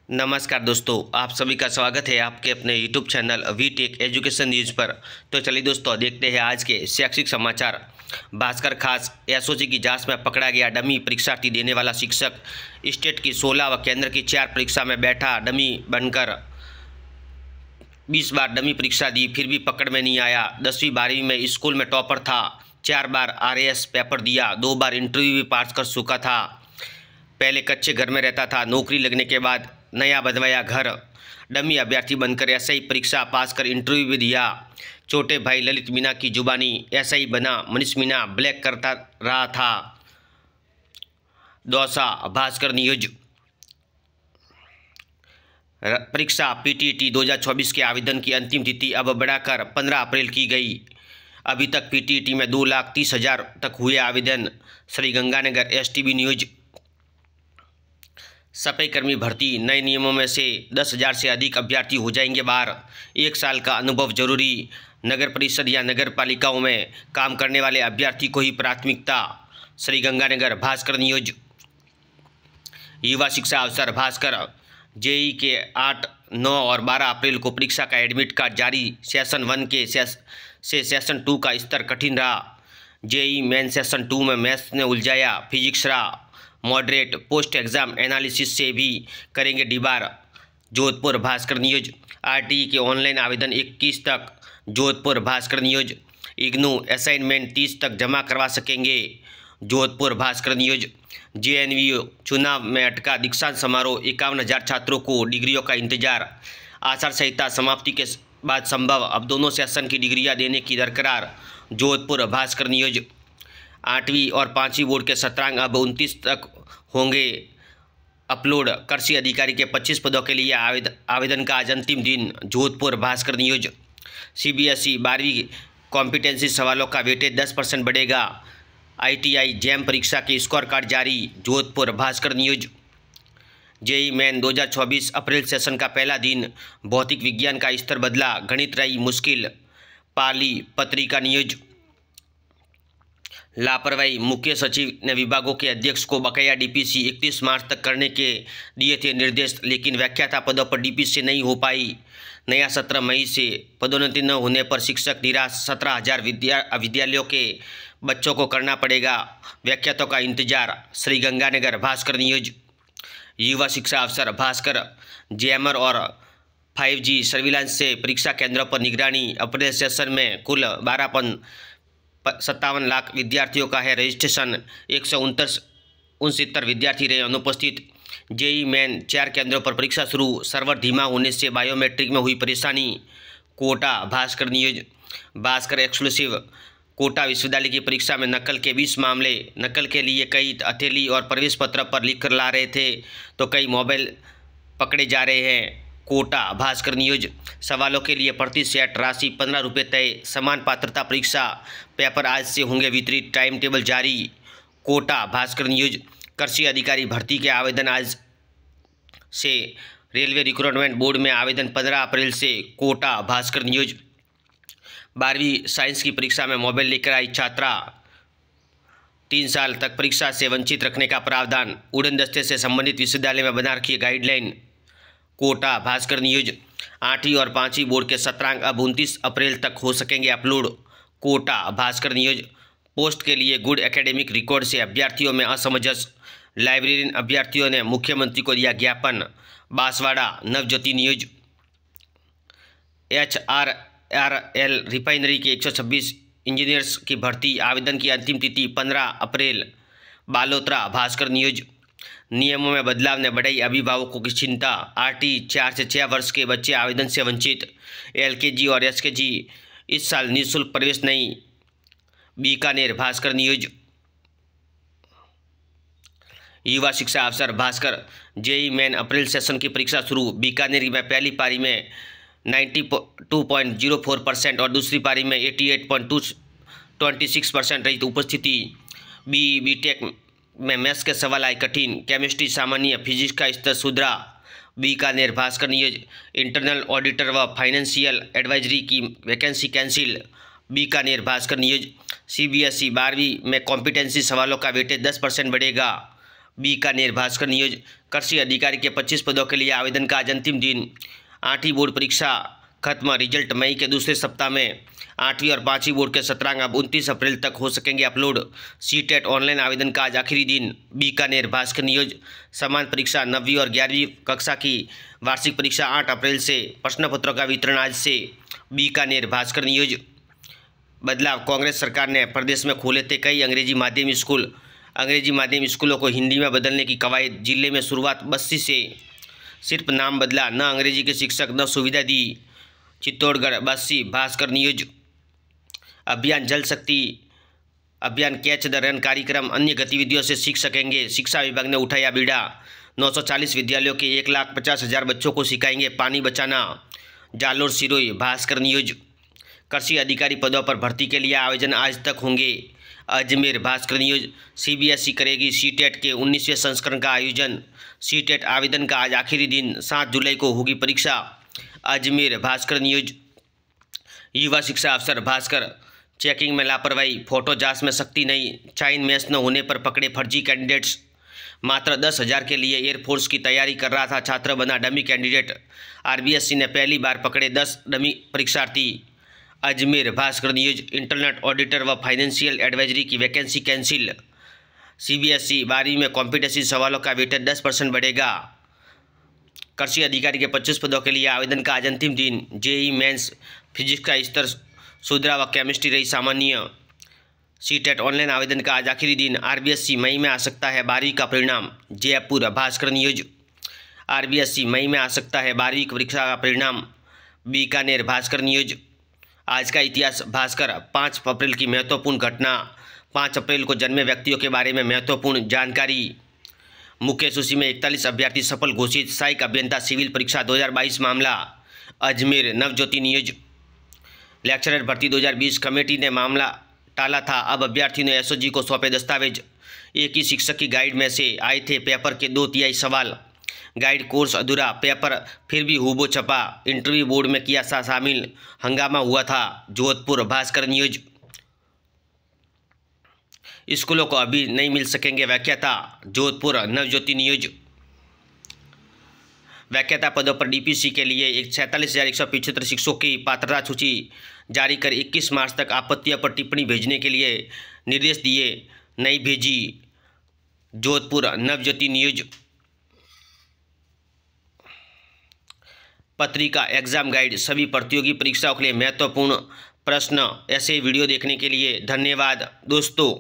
नमस्कार दोस्तों, आप सभी का स्वागत है आपके अपने YouTube channel V tech education news पर। तो चलिए दोस्तों, देखते हैं आज के शैक्षिक समाचार। भास्कर खास एसओजी की जांच में पकड़ा गया डमी परीक्षार्थी देने वाला शिक्षक। स्टेट की 16 व केंद्र की 4 परीक्षा में बैठा डमी बनकर 20 बार डमी परीक्षा दी, फिर भी पकड़ में नहीं आया। 10वीं 12वीं में स्कूल में टॉपर था, 4 बार RAS पेपर दिया, 2 बार इंटरव्यू भी पास कर चुका था। पहले कच्चे घर में रहता था, नौकरी लगने के बाद नया बनवाया घर। डमी अभ्यर्थी बनकर SI परीक्षा पास कर इंटरव्यू भी दिया। छोटे भाई ललित मीणा की जुबानी SI बना, मनीष मीणा ब्लैक करता रहा था। दौसा भास्कर न्यूज। परीक्षा PTET 2024 के आवेदन की अंतिम तिथि अब बढ़ाकर 15 अप्रैल की गई। अभी तक PTET में 2,30,000 तक हुए आवेदन। Sriganganagar STB news. सफाई कर्मी भर्ती, नए नियमों में से 10,000 से अधिक अभ्यर्थी हो जाएंगे बाहर। 1 साल का अनुभव जरूरी। नगर परिषद या नगर पालिकाओं में काम करने वाले अभ्यर्थी को ही प्राथमिकता। श्रीगंगानगर भास्कर न्यूज। युवा शिक्षा अवसर भास्कर। JEE के 8, 9 और 12 अप्रैल को परीक्षा का एडमिट कार्ड जारी। सेशन 1 के से सेशन 2 का स्तर कठिन रहा। JEE मेन सेशन 2 में मैथ्स ने उलझाया, फिजिक्स रहा मॉडरेट। पोस्ट एग्जाम एनालिसिस से भी करेंगे debar. Jodhpur Bhaskar news. RTE के ऑनलाइन आवेदन 21 तक। जोधपुर भास्कर न्यूज। इग्नू असाइनमेंट 30 तक जमा करवा सकेंगे। जोधपुर भास्कर न्यूज। JNVU चुनाव में अटका दीक्षांत समारोह, 51,000 छात्रों को डिग्रियों का इंतजार। आचार संहिता समाप्ति के बाद संभव, अब दोनों सेशन की डिग्रियां देने की दरकरार। जोधपुर भास्कर न्यूज। 8वीं और 5वीं बोर्ड के शतरंग अब 29 तक होंगे अपलोड। कृषि अधिकारी के 25 पदों के लिए आवेदन का आज अंतिम दिन। जोधपुर भास्कर न्यूज। CBSE 12वीं कॉम्पिटेंसी सवालों का वेटेज 10% बढ़ेगा। ITI JAM परीक्षा के स्कोर कार्ड जारी। Jodhpur Bhaskar news. JEE main 2024 अप्रैल सेशन का पहला दिन। भौतिक विज्ञान का स्तर बदला, गणित रही मुश्किल। पाली पत्रिका न्यूज। लापरवाही, मुख्य सचिव ने विभागों के अध्यक्ष को बकाया DPC 31 मार्च तक करने के दिए थे निर्देश, लेकिन व्याख्याता पदों पर DPC नहीं हो पाई। नया 17 मई से पदोन्नति न होने पर शिक्षक निराश। 17,000 विद्यालयों के बच्चों को करना पड़ेगा व्याख्यातों का इंतजार। श्रीगंगानगर भास्कर न्यूज। युवा शिक्षा अवसर भास्कर। जैमर और 5G सर्विलांस से परीक्षा केंद्रों पर निगरानी। अप्रैल सेशन में कुल 12.57 लाख विद्यार्थियों का है रजिस्ट्रेशन। 169 विद्यार्थी रहे अनुपस्थित। JEE मेन 4 केंद्रों पर परीक्षा शुरू। सर्वर धीमा होने से बायोमेट्रिक में हुई परेशानी। कोटा भास्कर न्यूज। भास्कर एक्सक्लूसिव। कोटा विश्वविद्यालय की परीक्षा में नकल के 20 मामले। नकल के लिए कई हथेली और प्रवेश पत्र पर लिख कर ला रहे थे, तो कई मोबाइल पकड़े जा रहे हैं। कोटा भास्कर न्यूज। सवालों के लिए प्रति सेट राशि 15 रुपये तय। समान पात्रता परीक्षा पेपर आज से होंगे वितरित, टाइम टेबल जारी। कोटा भास्कर न्यूज। कृषि अधिकारी भर्ती के आवेदन आज से। रेलवे रिक्रूटमेंट बोर्ड में आवेदन 15 अप्रैल से। कोटा भास्कर न्यूज। 12वीं साइंस की परीक्षा में मोबाइल लेकर आई छात्रा, 3 साल तक परीक्षा से वंचित रखने का प्रावधान। उड़न दस्ते से संबंधित विश्वविद्यालय में बना रखी गाइडलाइन। कोटा भास्कर न्यूज। 8वीं और 5वीं बोर्ड के शतरंग अब 29 अप्रैल तक हो सकेंगे upload. Kota Bhaskar news. Post के लिए गुड एकेडमिक रिकॉर्ड से अभ्यर्थियों में असमंजस। लाइब्रेरियन अभ्यर्थियों ने मुख्यमंत्री को दिया ज्ञापन। Banswara Navjyoti news. HRRL refinery के 126 इंजीनियर्स की भर्ती, आवेदन की अंतिम तिथि 15 अप्रैल। बालोतरा भास्कर न्यूज। नियमों में बदलाव ने बढ़ाई अभिभावकों की चिंता। RTE 4 से 6 वर्ष के बच्चे आवेदन से वंचित। LKG और SKG इस साल निःशुल्क प्रवेश नहीं। बीकानेर भास्कर न्यूज। युवा शिक्षा अवसर भास्कर। JEE मेन अप्रैल सेशन की परीक्षा शुरू। बीकानेर में पहली पारी में 92.04% और दूसरी पारी में 88.26% रही उपस्थिति। BTech में मैथ्स के सवाल आए कठिन। केमिस्ट्री सामान्य, फिजिक्स का स्तर सुधरा। Bikaner Bhaskar news. Internal auditor व फाइनेंशियल एडवाइजरी की vacancy cancel. Bikaner Bhaskar news. CBSE 12वीं में कॉम्पिटेंसी सवालों का वेटेज 10% बढ़ेगा। बीकानेर भास्कर न्यूज। कृषि अधिकारी के 25 पदों के लिए आवेदन का आज अंतिम दिन। 8वीं बोर्ड परीक्षा खत्म, रिजल्ट मई के दूसरे सप्ताह में। 8वीं और 5वीं बोर्ड के सत्रांक अब 29 अप्रैल तक हो सकेंगे अपलोड। सीटेट ऑनलाइन आवेदन का आज आखिरी दिन। बीकानेर भास्कर न्यूज। समान परीक्षा 9वीं और 11वीं कक्षा की वार्षिक परीक्षा 8 अप्रैल से। प्रश्न पत्रों का वितरण आज से। बीकानेर भास्कर न्यूज। बदलाव, कांग्रेस सरकार ने प्रदेश में खोले थे कई अंग्रेजी माध्यम स्कूल। अंग्रेजी माध्यम स्कूलों को हिंदी में बदलने की कवायद। जिले में शुरुआत बस्सी से। सिर्फ नाम बदला, न अंग्रेजी के शिक्षक न सुविधा दी। चित्तौड़गढ़ बस्सी भास्कर न्यूज। अभियान जल शक्ति अभियान कैच द रन कार्यक्रम अन्य गतिविधियों से सीख सकेंगे। शिक्षा विभाग ने उठाया बीड़ा। 940 विद्यालयों के 1,50,000 बच्चों को सिखाएंगे पानी बचाना। जालोर सिरोही भास्कर न्यूज। कृषि अधिकारी पदों पर भर्ती के लिए आवेदन आज तक होंगे। अजमेर भास्कर न्यूज। सीबीएसई करेगी सीटेट के 19वें संस्करण का आयोजन। सीटेट आवेदन का आज आखिरी दिन। 7 जुलाई को होगी परीक्षा। अजमेर भास्कर न्यूज। युवा शिक्षा अफसर भास्कर। चेकिंग में लापरवाही, फोटो जांच में सख्ती नहीं। चाइन मैच न होने पर पकड़े फर्जी कैंडिडेट्स। मात्र 10,000 के लिए एयरफोर्स की तैयारी कर रहा था छात्र बना डमी कैंडिडेट। आरबीएससी ने पहली बार पकड़े 10 डमी परीक्षार्थी। Ajmer Bhaskar news. Internet auditor व फाइनेंशियल एडवाइजरी की वैकेंसी कैंसिल। सीबीएसई 12वीं में कॉम्पिटेंसी सवालों का वेटेज 10% बढ़ेगा। कृषि अधिकारी के 25 पदों के लिए आवेदन का आज अंतिम दिन। जेईई मेंस फिजिक्स का स्तर सुधरा व केमिस्ट्री रही सामान्य। सीटेट ऑनलाइन आवेदन का आज आखिरी दिन। आरबीएससी मई में आ सकता है 12वीं का परिणाम। जयपुर भास्कर न्यूज। आरबीएससी मई में आ सकता है 12वीं परीक्षा का परिणाम। बीकानेर भास्कर न्यूज। आज का इतिहास भास्कर। 5 अप्रैल की महत्वपूर्ण घटना। 5 अप्रैल को जन्मे व्यक्तियों के बारे में महत्वपूर्ण जानकारी। मुख्य सूची में 41 अभ्यर्थी सफल घोषित। सहायक अभियंता सिविल परीक्षा 2022 मामला। अजमेर नवज्योति न्यूज। लेक्चरर भर्ती 2020 कमेटी ने मामला टाला था, अब अभ्यर्थियों ने एसओजी को सौंपे दस्तावेज। एक ही शिक्षक की गाइड में से आए थे पेपर के 2/3 सवाल। गाइड कोर्स अधूरा, पेपर फिर भी हूबो छपा। इंटरव्यू बोर्ड में किया था शामिल, हंगामा हुआ था। जोधपुर भास्कर न्यूज। स्कूलों को अभी नहीं मिल सकेंगे व्याख्याता। जोधपुर नवज्योति न्यूज। व्याख्याता पदों पर डीपीसी के लिए 47,175 शिक्षकों की पात्रता सूची जारी कर 21 मार्च तक आपत्तियों पर टिप्पणी भेजने के लिए निर्देश दिए, नहीं भेजी। जोधपुर नवज्योति न्यूज। पत्रिका एग्जाम गाइड सभी प्रतियोगी परीक्षाओं के लिए महत्वपूर्ण प्रश्न। ऐसे वीडियो देखने के लिए धन्यवाद दोस्तों।